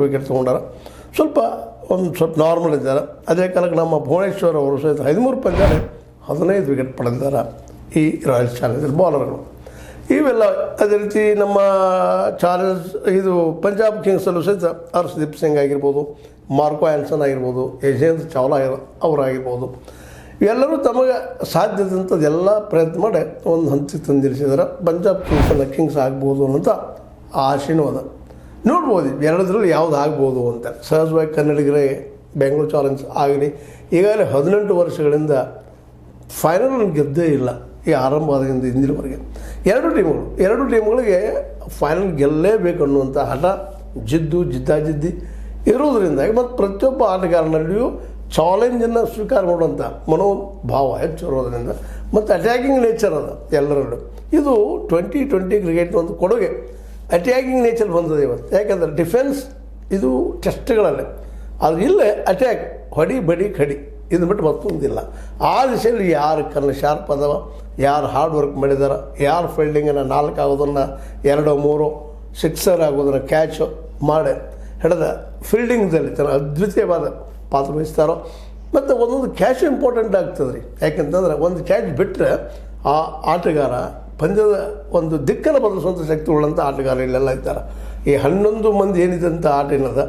Wicket ತೊಗೊಂಡಾರ. ಸ್ವಲ್ಪ normal ಇದ್ದಾರೆ. ಅದೇ ಕಾಲಕ್ಕೆ ನಮ್ಮ ಭುವನೇಶ್ವರ್ ಅವರು ಸಹಿತ 13 ಪಂದ್ಯದಲ್ಲಿ 15 ವಿಕೆಟ್ ಪಡೆದಿದ್ದಾರೆ ಈ ರಾಯಲ್ಸ್ ಚಾಲೆಂಜರ್ ಬೌಲರ್ಗಳು. ಇವೆಲ್ಲ ಅದೇ ರೀತಿ ನಮ್ಮ ಪಂಜಾಬ್ ಕಿಂಗ್ಸಲ್ಲೂ ಸಹಿತ ಹರ್ಷದೀಪ್ ಸಿಂಗ್ ಆಗಿರ್ಬೋದು, ಮಾರ್ಕೋ ಆ್ಯನ್ಸನ್ ಆಗಿರ್ಬೋದು, ಯಜೇಂದ್ರ ಚಾವ್ಲಾ ಅವರಾಗಿರ್ಬೋದು, ಎಲ್ಲರೂ ತಮಗೆ ಸಾಧ್ಯದಂಥದ್ದು ಎಲ್ಲ ಪ್ರಯತ್ನ ಮಾಡಿ ಒಂದು ಹಂತಕ್ಕೆ ತಂದಿರಿಸಿದ್ದಾರೆ. ಪಂಜಾಬ್ ಕಿಂಗ್ಸ್ ಆಗ್ಬೋದು ಅನ್ನೋಂಥ ಆಶೆನೂ ಅದ. ನೋಡ್ಬೋದು ಎರಡರಲ್ಲಿ ಯಾವ್ದು ಆಗ್ಬೋದು ಅಂತ. ಸಹಜವಾಗಿ ಕನ್ನಡಿಗರೇ ಬೆಂಗಳೂರು ಚಾಲೆಂಜ್ ಆಗಲಿ ಈಗಾಗಲೇ 18 ವರ್ಷಗಳಿಂದ ಫೈನಲ್ ಗೆದ್ದೇ ಇಲ್ಲ. ಈ ಆರಂಭದಿಂದ ಇಂದಿನವರೆಗೆ ಎರಡು ಟೀಮ್ಗಳಿಗೆ ಫೈನಲ್ ಗೆಲ್ಲೇಬೇಕು ಅನ್ನುವಂಥ ಹಠ, ಜಿದ್ದಾಜಿದ್ದಿ ಇರೋದರಿಂದಾಗಿ ಮತ್ತು ಪ್ರತಿಯೊಬ್ಬ ಆಟಗಾರನಲ್ಲಿಯೂ ಚಾಲೆಂಜನ್ನು ಸ್ವೀಕಾರ ಮಾಡುವಂಥ ಮನೋಭಾವ ಹೆಚ್ಚಿರೋದ್ರಿಂದ ಮತ್ತು ಅಟ್ಯಾಕಿಂಗ್ ನೇಚರ್ ಅದ ಎಲ್ಲರಲ್ಲೂ. ಇದು 2020 ಕ್ರಿಕೆಟ್ನ ಒಂದು ಕೊಡುಗೆ. ಅಟ್ಯಾಕಿಂಗ್ ನೇಚರ್ ಬಂದಿದೆ ಇವತ್ತು. ಯಾಕಂದರೆ ಡಿಫೆನ್ಸ್ ಇದು ಟೆಸ್ಟ್ಗಳಲ್ಲೇ, ಆದರೆ ಇಲ್ಲೇ ಅಟ್ಯಾಕ್ ಹೊಡಿ ಬಡಿ ಕಡಿ ಇದು ಬಿಟ್ಟು ಮತ್ತೊಂದಿಲ್ಲ. ಆ ದಿಶೆಯಲ್ಲಿ ಯಾರು ಶಾರ್ಪ್ ಅದಾವ, ಯಾರು ಹಾರ್ಡ್ ವರ್ಕ್ ಮಾಡಿದಾರೆ, ಯಾರು ಫೀಲ್ಡಿಂಗನ್ನು 4 ಆಗೋದನ್ನು 2 3 ಸಿಕ್ಸರ್ ಆಗೋದನ್ನು ಕ್ಯಾಚ್ ಮಾಡಿ ಹಿಡಿದ ಫೀಲ್ಡಿಂಗ್ದಲ್ಲಿ ಅದ್ವಿತೀಯವಾದ ಪಾತ್ರ ವಹಿಸ್ತಾರೋ. ಮತ್ತು ಒಂದೊಂದು ಕ್ಯಾಚ್ ಇಂಪಾರ್ಟೆಂಟ್ ಆಗ್ತದೆ ರೀ. ಯಾಕೆಂತಂದ್ರೆ ಒಂದು ಕ್ಯಾಚ್ ಬಿಟ್ಟರೆ ಆ ಆಟಗಾರ ಪಂದ್ಯದ ಒಂದು ದಿಕ್ಕನ್ನು ಬದಲಿಸುವಂಥ ಶಕ್ತಿ ಉಳ್ಳಂಥ ಆಟಗಾರ ಇಲ್ಲೆಲ್ಲ ಇದ್ದಾರೆ. ಈ 11 ಮಂದಿ ಏನಿದೆ ಅಂತ ಆಟ ಏನದ